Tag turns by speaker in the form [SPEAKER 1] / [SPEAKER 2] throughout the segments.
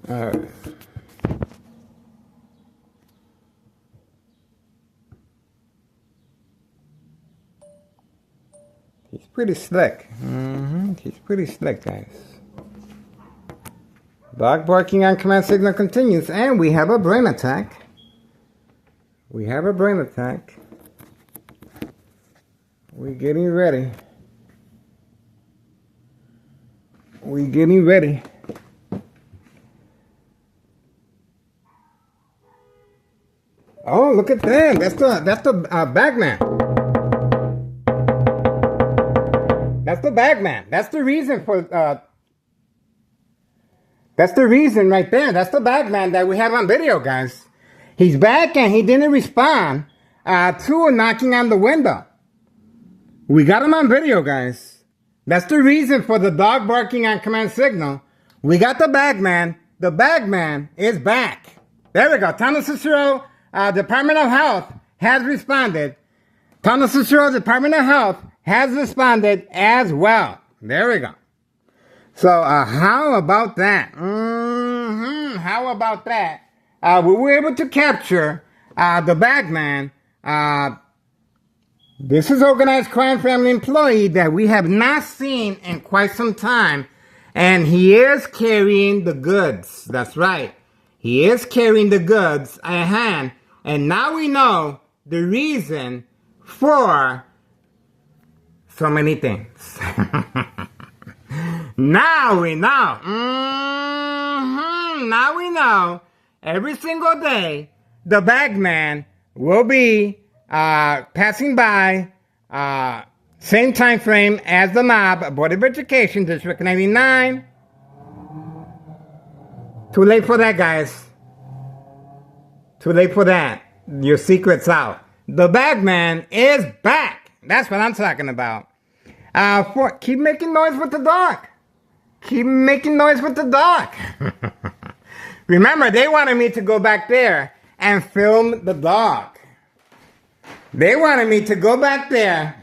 [SPEAKER 1] Alright. He's pretty slick. He's pretty slick, guys. Dog barking on command signal continues, and we have a brain attack. We have a brain attack. We're getting ready. We're getting ready. Oh, look at that! That's the bagman. That's the bagman. That's the reason for. That's the reason right there. That's the bagman that we have on video, guys. He's back and he didn't respond to knocking on the window. We got him on video, guys. That's the reason for the dog barking on command signal. We got the bagman. The bagman is back. There we go. Town Cicero, Department of Health has responded. Town Cicero, Department of Health has responded as well. There we go. So, how about that? How about that? We were able to capture the bagman. This is organized crime family employee that we have not seen in quite some time. And he is carrying the goods. That's right. He is carrying the goods at hand. And now we know the reason for so many things. Now we know. Now we know. Every single day, the bagman will be passing by same time frame as the mob, Board of Education, District 99. Too late for that, guys. Too late for that. Your secret's out. The bagman is back. That's what I'm talking about. Keep making noise with the dog. Keep making noise with the dog. Remember, they wanted me to go back there and film the dog. They wanted me to go back there.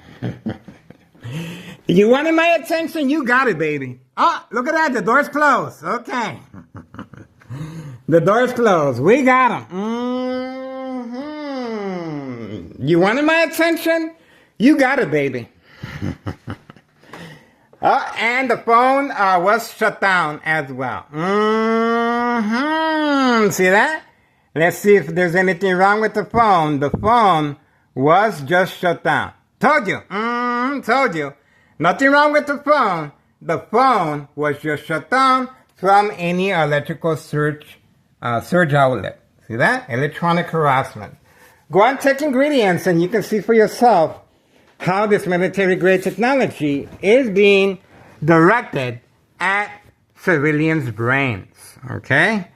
[SPEAKER 1] You wanted my attention? You got it, baby. Oh, look at that. The door's closed. Okay. The door's closed. We got him. You wanted my attention? You got it, baby. And the phone was shut down as well. See that? Let's see if there's anything wrong with the phone. The phone was just shut down. Told you. Told you. Nothing wrong with the phone. The phone was just shut down from any electrical surge outlet. See that? Electronic harassment. Go and check ingredients and you can see for yourself how this military-grade technology is being directed at civilians' brains. Okay?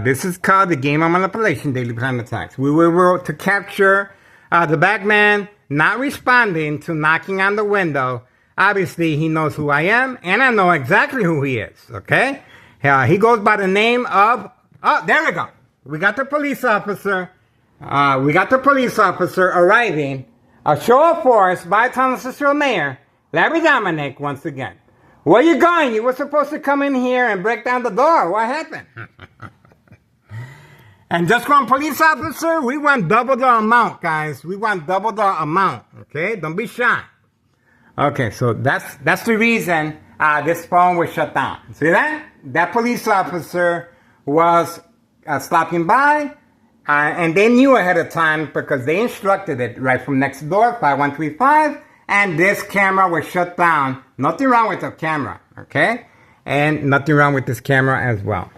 [SPEAKER 1] This is called the game of manipulation, daily plan attacks. We were able to capture the bagman not responding to knocking on the window. Obviously, he knows who I am, and I know exactly who he is. Okay? He goes by the name of... Oh, there we go. We got the police officer. Arriving. A show of force by Town Cicero Mayor Larry Dominic once again. Where you going? You were supposed to come in here and break down the door. What happened? And just one police officer, we want double the amount, guys. We want double the amount. Okay? Don't be shy. Okay, so that's the reason this phone was shut down. See that? That police officer was stopping by. And they knew ahead of time because they instructed it right from next door, 5135, and this camera was shut down. Nothing wrong with the camera, okay? And nothing wrong with this camera as well.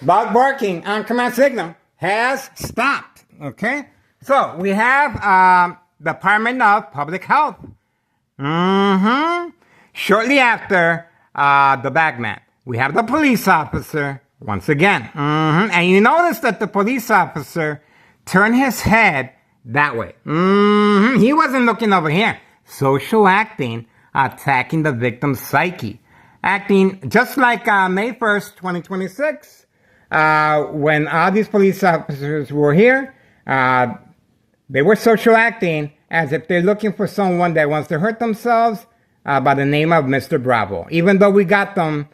[SPEAKER 1] Dog barking on command signal has stopped, okay? So, we have Department of Public Health. Shortly after the bagman, we have the police officer. Once again. And you notice that the police officer turned his head that way. He wasn't looking over here. Social acting, attacking the victim's psyche. Acting just like May 1st, 2026, when all these police officers were here, they were social acting as if they're looking for someone that wants to hurt themselves. by the name of Mr. Bravo, even though we got them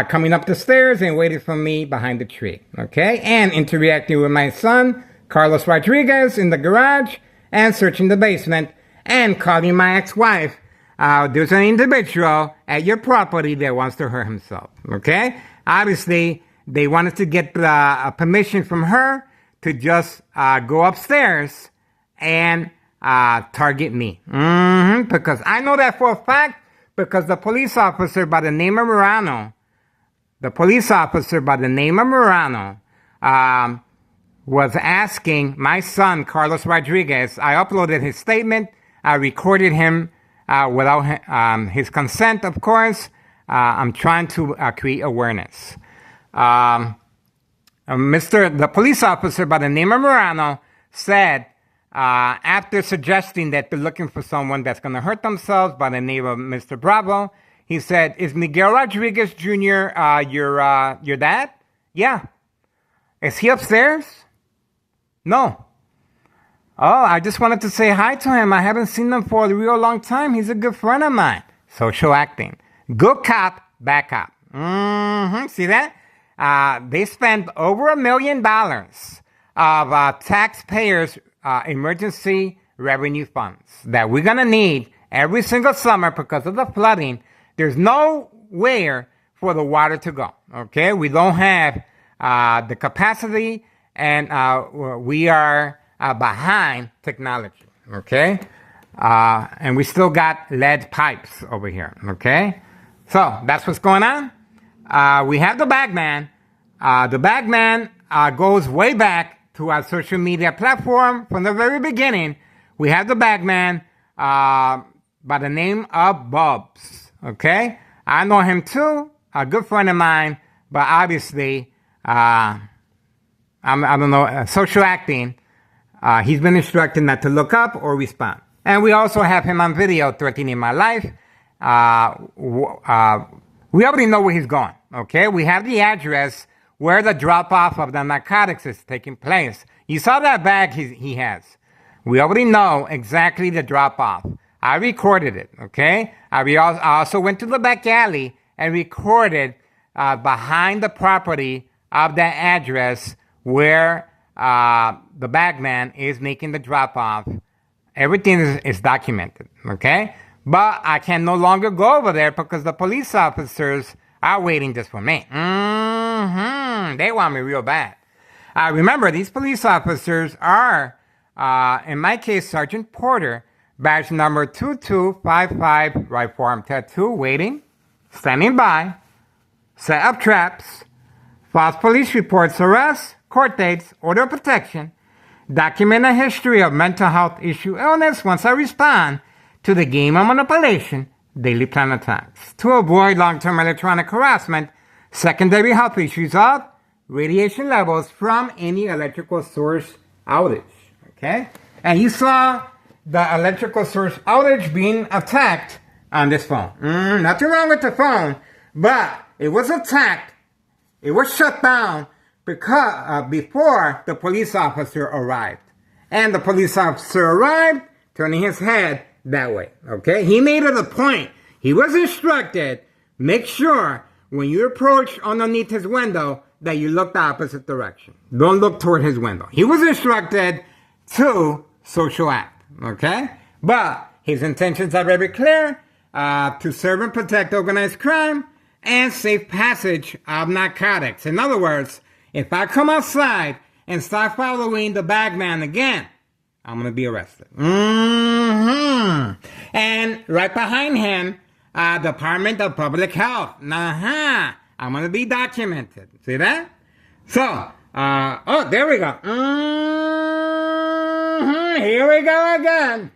[SPEAKER 1] coming up the stairs and waiting for me behind the tree, okay? And interacting with my son, Carlos Rodriguez, in the garage, and searching the basement, and calling my ex-wife. There's an individual at your property that wants to hurt himself, okay? Obviously, they wanted to get permission from her to just go upstairs and target me. Because I know that for a fact, because the police officer by the name of Morano, was asking my son, Carlos Rodriguez. I uploaded his statement. I recorded him without his consent, of course. I'm trying to create awareness. The police officer by the name of Morano said, after suggesting that they're looking for someone that's going to hurt themselves by the name of Mr. Bravo, he said, "Is Miguel Rodriguez Jr. Your dad?" "Yeah." "Is he upstairs?" "No." "Oh, I just wanted to say hi to him. I haven't seen him for a real long time. He's a good friend of mine." Social acting. Good cop, bad cop. See that? They spent over $1 million of taxpayers' emergency revenue funds that we're going to need every single summer because of the flooding. There's nowhere for the water to go, okay? We don't have the capacity, and we are behind technology, okay? And we still got lead pipes over here, okay? So that's what's going on. We have the Bagman. The Bagman goes way back to our social media platform from the very beginning. We have the Bagman by the name of Bubs. Okay? I know him too, a good friend of mine, but obviously, I don't know, social acting, he's been instructed not to look up or respond. And we also have him on video threatening my life. We already know where he's going, okay? We have the address where the drop-off of the narcotics is taking place. You saw that bag he has. We already know exactly the drop-off. I recorded it, okay? I also went to the back alley and recorded behind the property of that address where the bagman is making the drop-off. Everything is documented, okay? But I can no longer go over there because the police officers are waiting just for me. They want me real bad. Remember, these police officers are, in my case, Sergeant Porter, badge number 2255, right forearm tattoo, waiting, standing by, set up traps, false police reports, arrests, court dates, order of protection, document a history of mental health issue illness once I respond to the game of manipulation, daily plan attacks, to avoid long-term electronic harassment, secondary health issues of radiation levels from any electrical source outage, okay? And you saw the electrical source outage being attacked on this phone. Nothing wrong with the phone, but it was attacked, it was shut down because before the police officer arrived. And the police officer arrived, turning his head that way, okay? He made it a point. He was instructed, make sure when you approach underneath his window that you look the opposite direction. Don't look toward his window. He was instructed to social act, okay? But his intentions are very clear, to serve and protect organized crime and safe passage of narcotics. In other words, if I come outside and start following the bagman again, I'm going to be arrested. And right behind him, Department of Public Health. I'm going to be documented. See that? So, oh, there we go. Here we go again.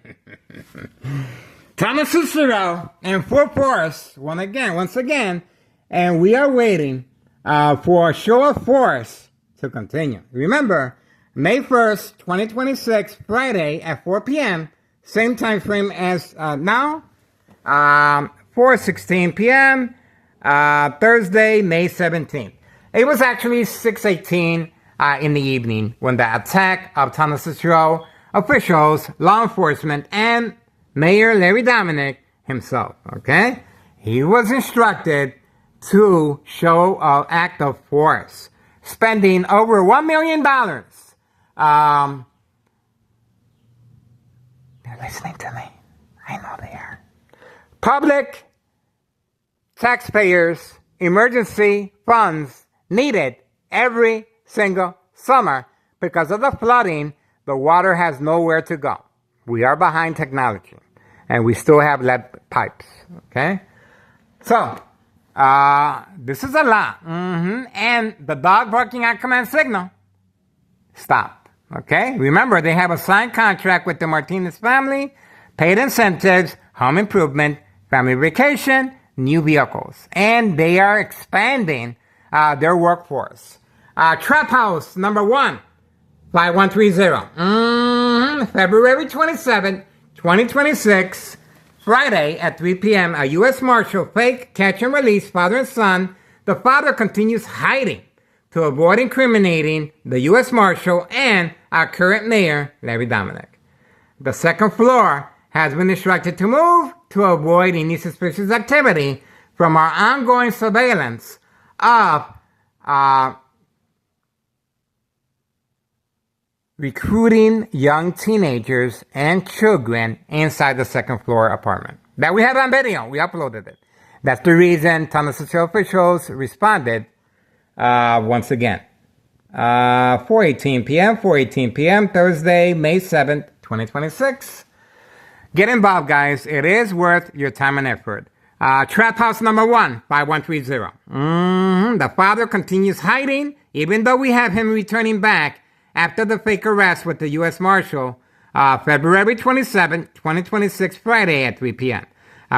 [SPEAKER 1] Thomas Cicero and full force, once again, and we are waiting for a show of force to continue. Remember, May 1st, 2026, Friday at 4 p.m., same time frame as now, 4:16 p.m., Thursday, May 17th. It was actually 6:18 in the evening when the attack of Thomas Cicero officials, law enforcement, and Mayor Larry Dominic himself, okay? He was instructed to show an act of force, spending over $1 million. They're listening to me. I know they are. Public taxpayers' emergency funds needed every single summer because of the flooding. The water has nowhere to go. We are behind technology, and we still have lead pipes, okay? So, this is a lot. And the dog barking at command signal stopped, okay? Remember, they have a signed contract with the Martinez family, paid incentives, home improvement, family vacation, new vehicles. And they are expanding their workforce. Trap House number 1, 5130. February 27, 2026, Friday at 3 p.m., a U.S. Marshal fake catch and release father and son. The father continues hiding to avoid incriminating the U.S. Marshal and our current mayor, Larry Dominic. The second floor has been instructed to move to avoid any suspicious activity from our ongoing surveillance of recruiting young teenagers and children inside the second floor apartment. That we have on video. We uploaded it. That's the reason Tennessee officials responded once again. 4:18 p.m., Thursday, May 7th, 2026. Get involved, guys. It is worth your time and effort. Trap House number 1, 5130. The father continues hiding, even though we have him returning back after the fake arrest with the U.S. Marshal, February 27, 2026, Friday at 3 p.m.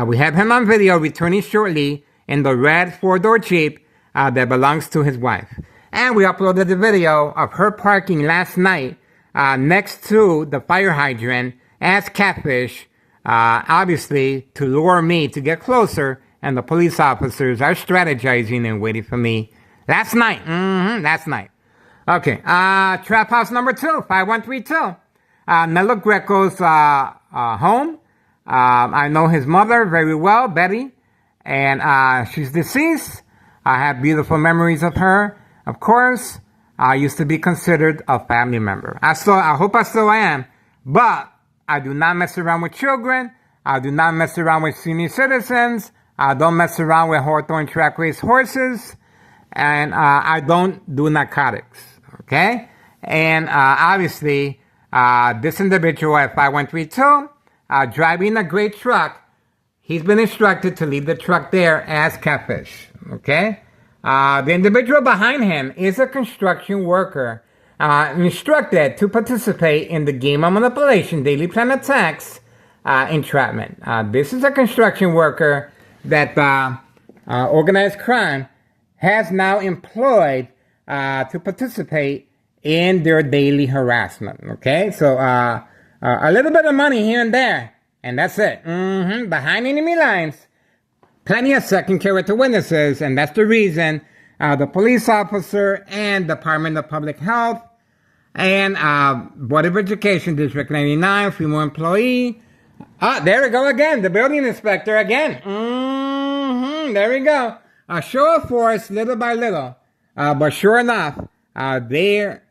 [SPEAKER 1] We have him on video returning shortly in the red 4-door Jeep that belongs to his wife. And we uploaded the video of her parking last night next to the fire hydrant as catfish, obviously to lure me to get closer, and the police officers are strategizing and waiting for me last night. Last night. Okay, Trap House number 2, 5132. Nello Greco's home. I know his mother very well, Betty, and she's deceased. I have beautiful memories of her. Of course, I used to be considered a family member. I hope I still am, but I do not mess around with children. I do not mess around with senior citizens. I don't mess around with Hawthorne track race horses. And I don't do narcotics, okay? And obviously, this individual at 5132, driving a great truck, he's been instructed to leave the truck there as catfish, okay? The individual behind him is a construction worker instructed to participate in the game of manipulation, daily plan attacks, entrapment. This is a construction worker that organized crime has now employed to participate in their daily harassment. Okay, so a little bit of money here and there, and that's it. Behind enemy lines, plenty of second character witnesses, and that's the reason the police officer and Department of Public Health and Board of Education, District 99, female employee. There we go again, the building inspector again. There we go. A show of force, little by little, but sure enough, their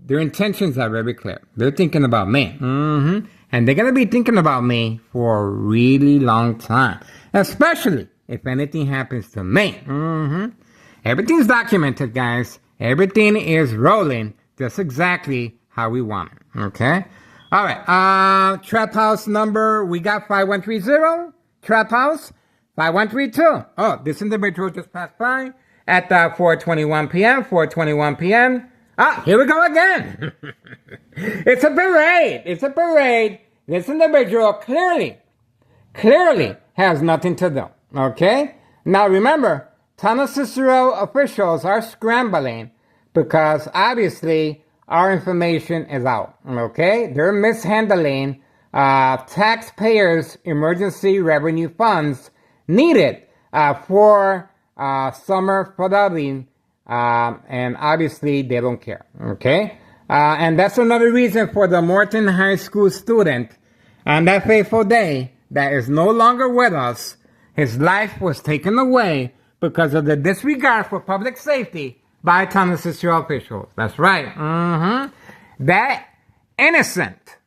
[SPEAKER 1] intentions are very clear. They're thinking about me, and they're gonna be thinking about me for a really long time, especially if anything happens to me. Everything's documented, guys. Everything is rolling just exactly how we want it. Okay. All right. Trap House number, we got 5130. Trap House 5132. Oh, this individual just passed by at 4:21 p.m. 4:21 p.m. Here we go again. It's a parade. It's a parade. This individual clearly has nothing to do. Okay? Now remember, Town Cicero officials are scrambling because obviously our information is out. Okay? They're mishandling taxpayers' emergency revenue funds needed for summer flooding, and obviously they don't care. Okay? And that's another reason for the Morton High School student on that fateful day that is no longer with us. His life was taken away because of the disregard for public safety by Thomas's officials. That's right. That innocent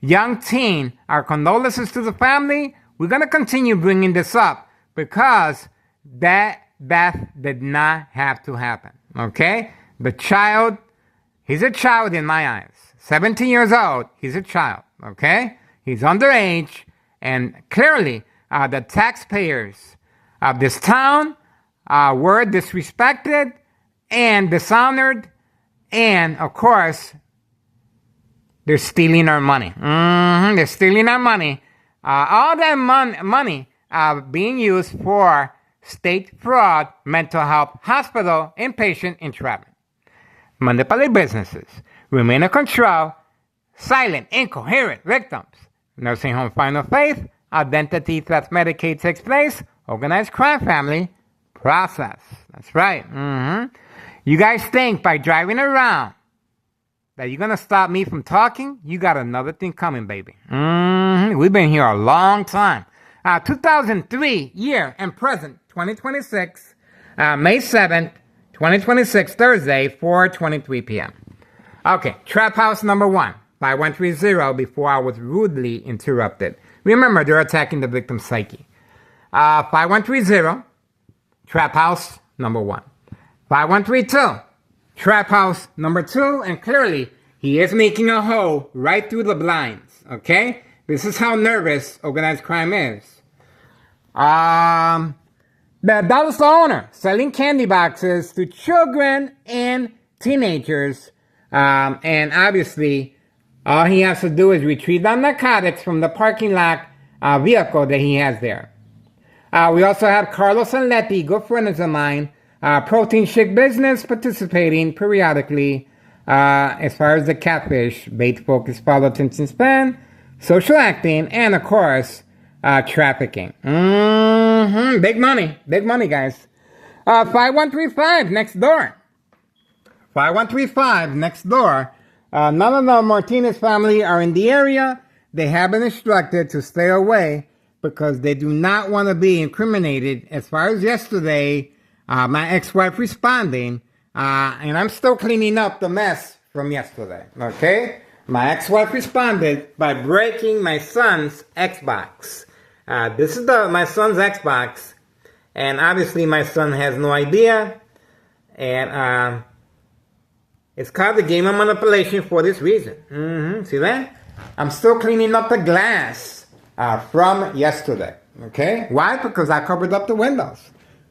[SPEAKER 1] young teen, our condolences to the family. We're going to continue bringing this up because that death did not have to happen. Okay? The child, he's a child in my eyes. 17 years old, he's a child. Okay? He's underage, and clearly the taxpayers of this town were disrespected and dishonored, and of course, they're stealing our money. They're stealing our money. All that money being used for state fraud, mental health, hospital, inpatient entrapment. Manipulate businesses, remain in control, silent, incoherent victims. Nursing home final faith, identity theft, Medicaid takes place, organized crime family, process. That's right. You guys think by driving around that you're going to stop me from talking? You got another thing coming, baby. We've been here a long time. 2003 year and present, 2026, May 7th, 2026, Thursday, 4:23 p.m. Okay, trap house number 1, 5130, before I was rudely interrupted. Remember, they're attacking the victim's psyche. 5130, trap house number 1. 5132, trap house number 2, and clearly he is making a hole right through the blinds. Okay, this is how nervous organized crime is. The dollar store owner selling candy boxes to children and teenagers, and obviously all he has to do is retrieve the narcotics from the parking lot vehicle that he has there. We also have Carlos and Letty, good friends of mine, protein shake business, participating periodically as far as the catfish, bait focus, follow, attention span, social acting, and of course, trafficking. Big money, guys. 5135 next door. 5135 next door. None of the Martinez family are in the area. They have been instructed to stay away because they do not want to be incriminated. As far as yesterday, my ex-wife responding, and I'm still cleaning up the mess from yesterday, okay? My ex-wife responded by breaking my son's Xbox. This is my son's Xbox, and obviously my son has no idea, and it's called the game of manipulation for this reason. See that? I'm still cleaning up the glass from yesterday, okay? Why? Because I covered up the windows.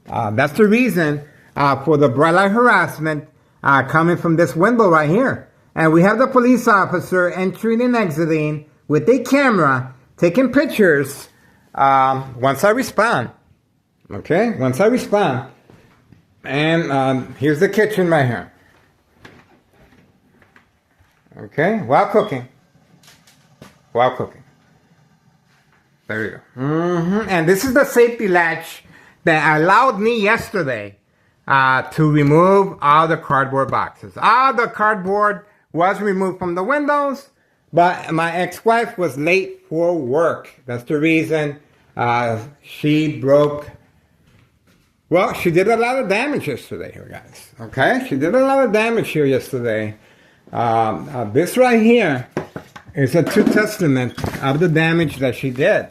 [SPEAKER 1] That's the reason for the bright light harassment coming from this window right here. And we have the police officer entering and exiting with a camera, taking pictures once I respond. Okay? Once I respond. And here's the kitchen right here. Okay? While cooking. There you go. And this is the safety latch that allowed me yesterday to remove all the cardboard boxes. All the cardboard was removed from the windows, but my ex-wife was late for work. That's the reason she broke. Well, she did a lot of damage yesterday here, guys. Okay? She did a lot of damage here yesterday. This right here is a true testament of the damage that she did.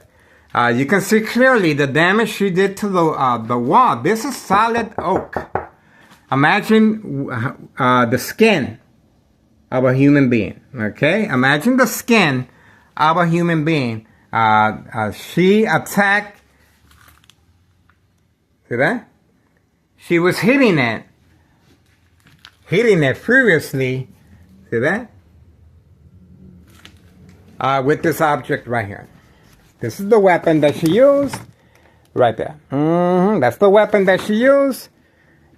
[SPEAKER 1] You can see clearly the damage she did to the wall. This is solid oak. Imagine the skin of a human being. Okay? Imagine the skin of a human being. She attacked. See that? She was hitting it furiously. See that? With this object right here. This is the weapon that she used. Right there. That's the weapon that she used.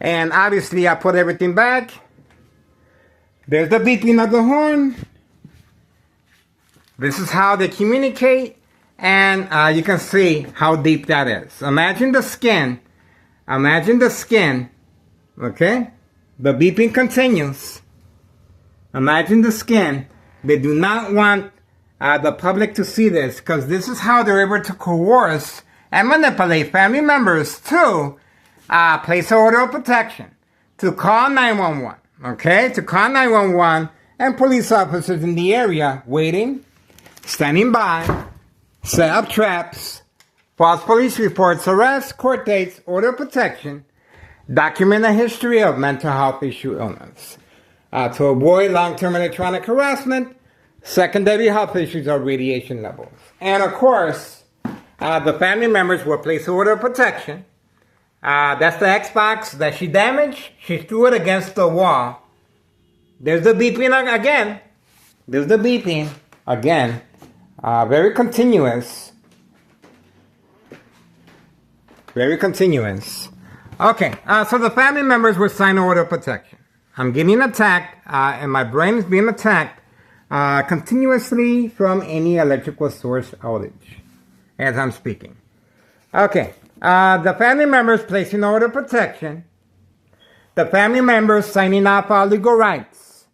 [SPEAKER 1] And obviously I put everything back. There's the beeping of the horn. This is how they communicate. And you can see how deep that is. Imagine the skin. Imagine the skin. Okay? The beeping continues. Imagine the skin. They do not want the public to see this, because this is how they're able to coerce and manipulate family members to place an order of protection, to call 911, okay? To call 911 and police officers in the area waiting, standing by, set up traps, false police reports, arrests, court dates, order of protection, document a history of mental health issue illness. To avoid long-term electronic harassment, secondary health issues or radiation levels. And of course, the family members will place an order of protection. That's the Xbox that she damaged. She threw it against the wall. There's the beeping again. There's the beeping again. Very continuous. Very continuous. Okay, so the family members will sign an order of protection. I'm getting attacked, and my brain is being attacked continuously from any electrical source outage as I'm speaking. Okay, the family members placing order of protection. The family members signing off our legal rights.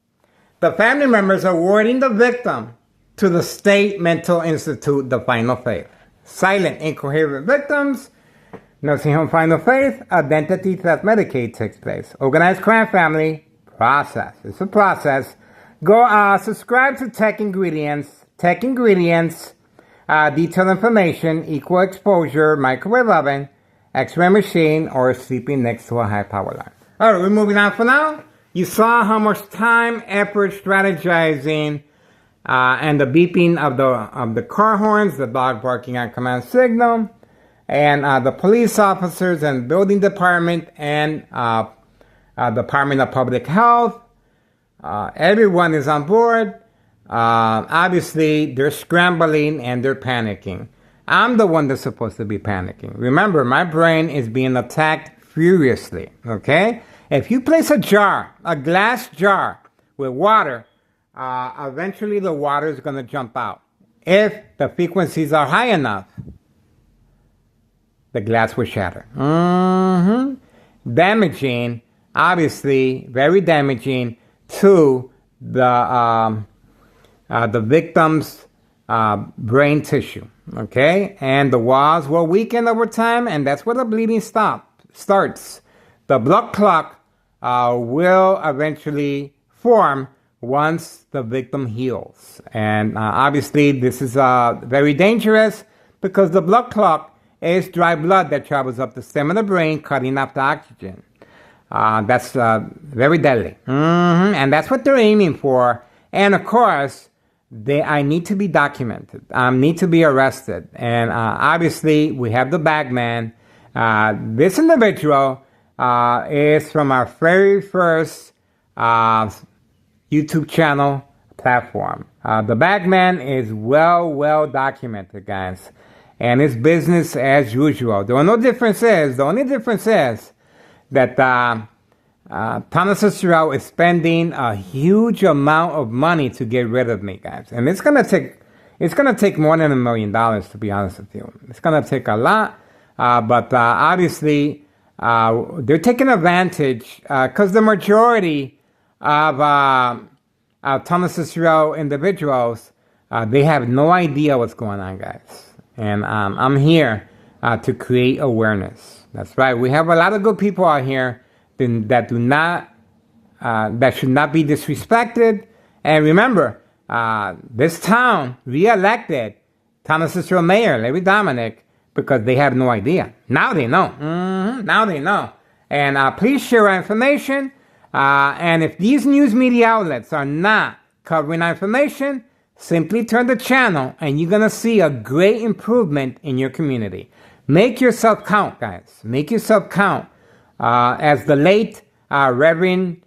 [SPEAKER 1] The family members awarding the victim to the State Mental Institute, the Final Faith. Silent, incoherent victims. Nursing home Final Faith, identity theft Medicaid takes place. Organized crime family, process. It's a process. Go subscribe to Tech Ingredients. Tech Ingredients, detailed information, equal exposure, microwave oven, X-ray machine, or sleeping next to a high power line. Alright, we're moving on for now. You saw how much time, effort, strategizing, and the beeping of the car horns, the dog barking on command signal, and the police officers and building department and Department of Public Health. Everyone is on board. Obviously, they're scrambling and they're panicking. I'm the one that's supposed to be panicking. Remember, my brain is being attacked furiously, okay? If you place a glass jar with water, eventually the water is going to jump out. If the frequencies are high enough, the glass will shatter. Damaging, obviously, very damaging to the victim's brain tissue, okay? And the walls will weaken over time, and that's where the bleeding starts. The blood clot will eventually form once the victim heals. And obviously, this is very dangerous because the blood clot is dry blood that travels up the stem of the brain, cutting off the oxygen. That's very deadly. And that's what they're aiming for. And of course, I need to be documented. I need to be arrested. And obviously, we have the bagman. This individual is from our very first YouTube channel platform. The bagman is well documented, guys. And it's business as usual. The only difference is that Thomas Cicero is spending a huge amount of money to get rid of me, guys. And it's gonna take more than $1 million, to be honest with you. It's gonna take a lot, but obviously they're taking advantage because the majority of Thomas Cicero individuals they have no idea what's going on, guys. And I'm here to create awareness. That's right. We have a lot of good people out here that should not be disrespected. And remember, this town re-elected Thomas Cicero Mayor Larry Dominic because they have no idea. Now they know. Now they know. And please share our information. And if these news media outlets are not covering our information, simply turn the channel and you're going to see a great improvement in your community. Make yourself count, guys. Make yourself count. As the late Reverend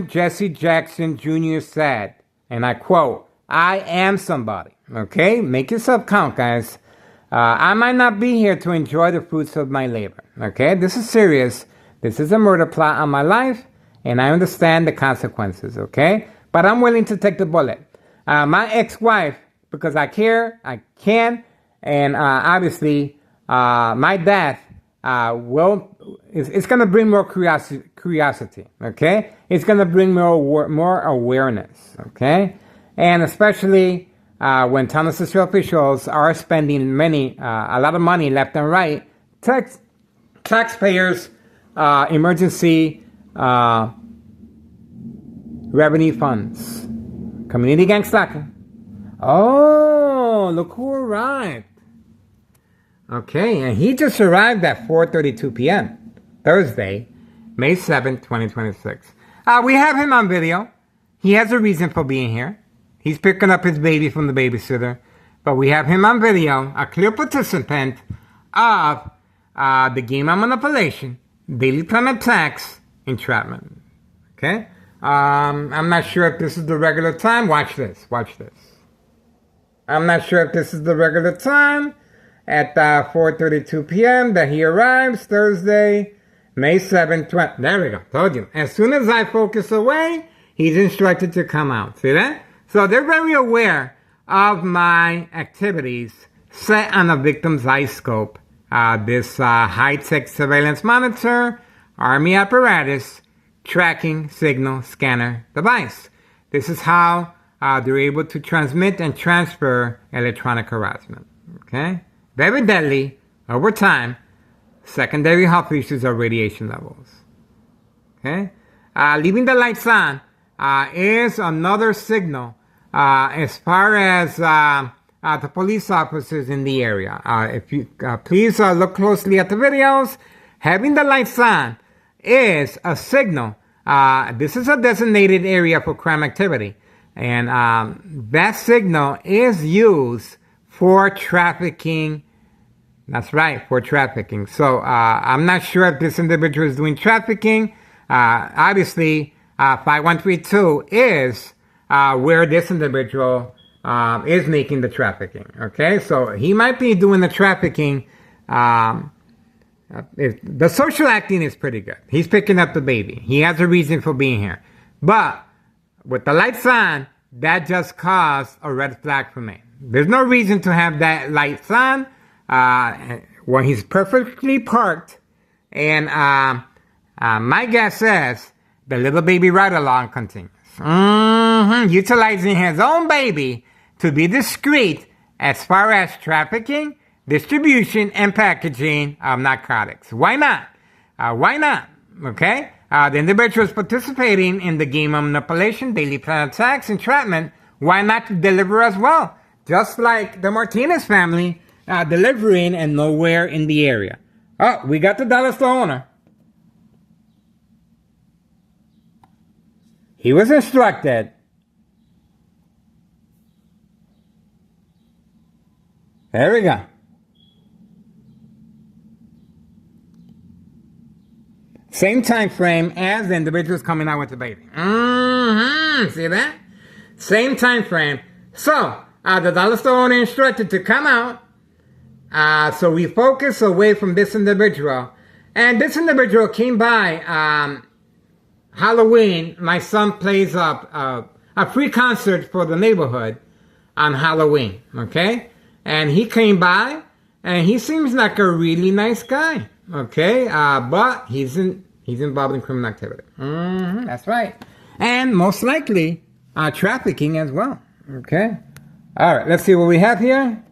[SPEAKER 1] Jesse Jackson Jr. said, and I quote, I am somebody. Okay? Make yourself count, guys. I might not be here to enjoy the fruits of my labor. Okay? This is serious. This is a murder plot on my life, and I understand the consequences. Okay? But I'm willing to take the bullet. My ex-wife, because I care, I can, and obviously my death it's going to bring more curiosity, okay? It's going to bring more awareness, okay? And especially when town social officials are spending a lot of money left and right, taxpayers' emergency revenue funds. Community gang slacking. Oh, look who arrived. Okay, and he just arrived at 4:32 p.m. Thursday, May 7th, 2026. We have him on video. He has a reason for being here. He's picking up his baby from the babysitter. But we have him on video, a clear participant of the game of manipulation, daily plan attacks, entrapment. Okay? I'm not sure if this is the regular time. Watch this. Watch this. I'm not sure if this is the regular time at 4:32 p.m. that he arrives Thursday, May 7th. There we go. Told you. As soon as I focus away, he's instructed to come out. See that? So they're very aware of my activities set on a victim's eye scope. This high-tech surveillance monitor, army apparatus, tracking signal scanner device. This is how they're able to transmit and transfer electronic harassment. Okay? Very deadly, over time, secondary health issues or radiation levels. Okay? Leaving the lights on is another signal as far as the police officers in the area. If you please look closely at the videos, having the lights on is a signal. This is a designated area for crime activity. And that signal is used for trafficking. That's right, for trafficking. So I'm not sure if this individual is doing trafficking. Obviously, 5132 is where this individual is making the trafficking. Okay, so he might be doing the trafficking. The social acting is pretty good. He's picking up the baby. He has a reason for being here. But with the lights on, that just caused a red flag for me. There's no reason to have that lights on when he's perfectly parked. And my guess is the little baby ride-along continues. Utilizing his own baby to be discreet as far as trafficking, distribution, and packaging of narcotics. Why not? Why not? Okay? The individual is participating in the game of manipulation, daily plan attacks, entrapment. Why not deliver as well? Just like the Martinez family delivering and nowhere in the area. Oh, we got the dollar store owner. He was instructed. There we go. Same time frame as the individuals coming out with the baby. See that? Same time frame. So, the dollar store owner instructed to come out. So we focus away from this individual. And this individual came by Halloween. My son plays up a free concert for the neighborhood on Halloween. Okay? And he came by, and he seems like a really nice guy. Okay? But he's involved in criminal activity. That's right. And most likely, trafficking as well. Okay? All right, let's see what we have here.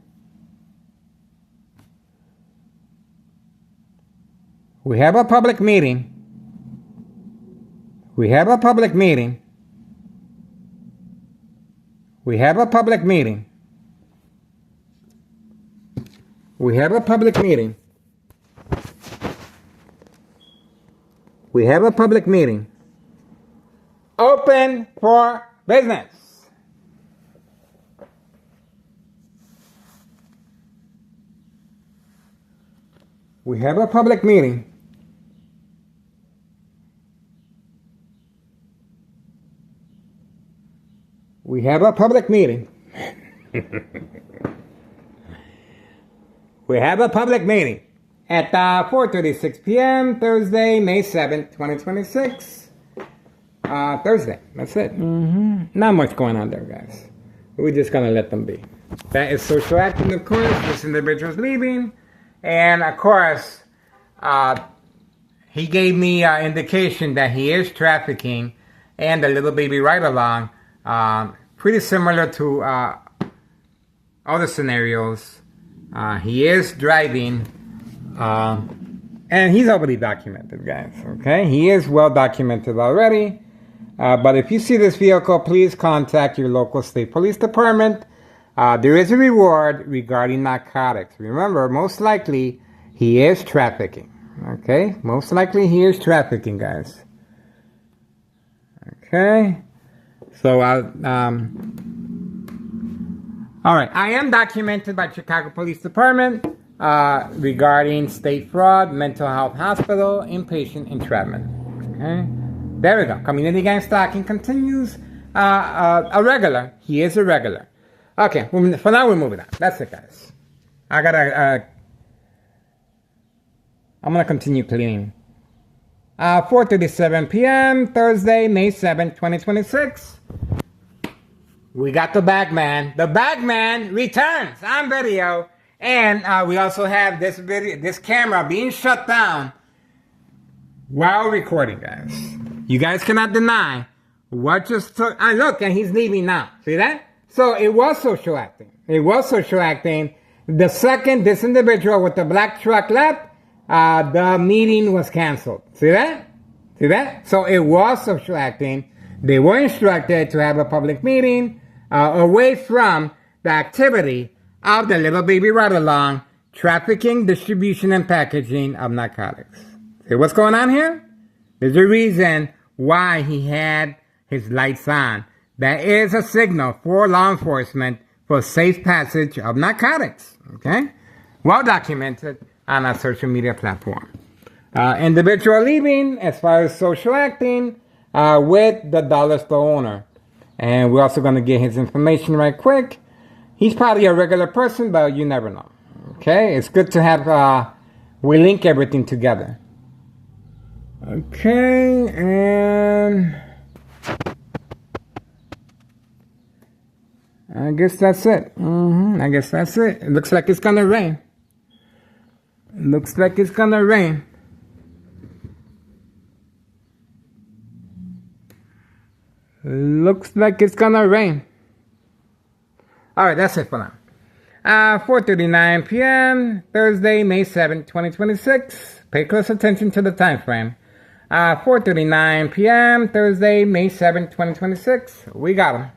[SPEAKER 1] We have a public meeting. We have a public meeting. We have a public meeting. We have a public meeting. We have a public meeting. Open for business. We have a public meeting. We have a public meeting. We have a public meeting at 4:36 p.m. Thursday, May 7th, 2026. Thursday. That's it. Not much going on there, guys. We're just going to let them be. That is social acting, of course. This individual's leaving. And, of course, he gave me indication that he is trafficking and the little baby ride-along. Pretty similar to other scenarios. He is driving, and he's already documented, guys. Okay, he is well documented already. But if you see this vehicle, please contact your local state police department. There is a reward regarding narcotics. Remember, most likely he is trafficking. Okay, most likely he is trafficking, guys. Okay, so all right, I am documented by Chicago Police Department regarding state fraud, mental health hospital, inpatient entrapment. Okay, there we go. Community gang stalking continues. A regular. He is a regular. Okay, for now we're moving on. That's it, guys. I'm gonna continue cleaning. 4:37 p.m. Thursday, May 7th, 2026. We got the Bagman. The Bagman returns on video. And we also have this camera being shut down while recording, guys. You guys cannot deny what just took. Look, and he's leaving now. See that? So it was social acting. It was social acting. The second this individual with the black truck left, the meeting was canceled. See that? See that? So it was social acting. They were instructed to have a public meeting away from the activity of the little baby ride-along, trafficking, distribution, and packaging of narcotics. See what's going on here? There's a reason why he had his lights on. That is a signal for law enforcement for safe passage of narcotics. Okay? Well documented on our social media platform. Individual leaving as far as social acting with the dollar store owner. And we're also going to get his information right quick. He's probably a regular person, but you never know. Okay? It's good to have, we link everything together. Okay, and I guess that's it. I guess that's it. It looks like it's going to rain. It looks like it's going to rain. Looks like it's gonna rain. Alright, that's it for now. 4:39 p.m. Thursday, May 7th, 2026. Pay close attention to the time frame. 4:39 p.m. Thursday, May 7th, 2026. We got him.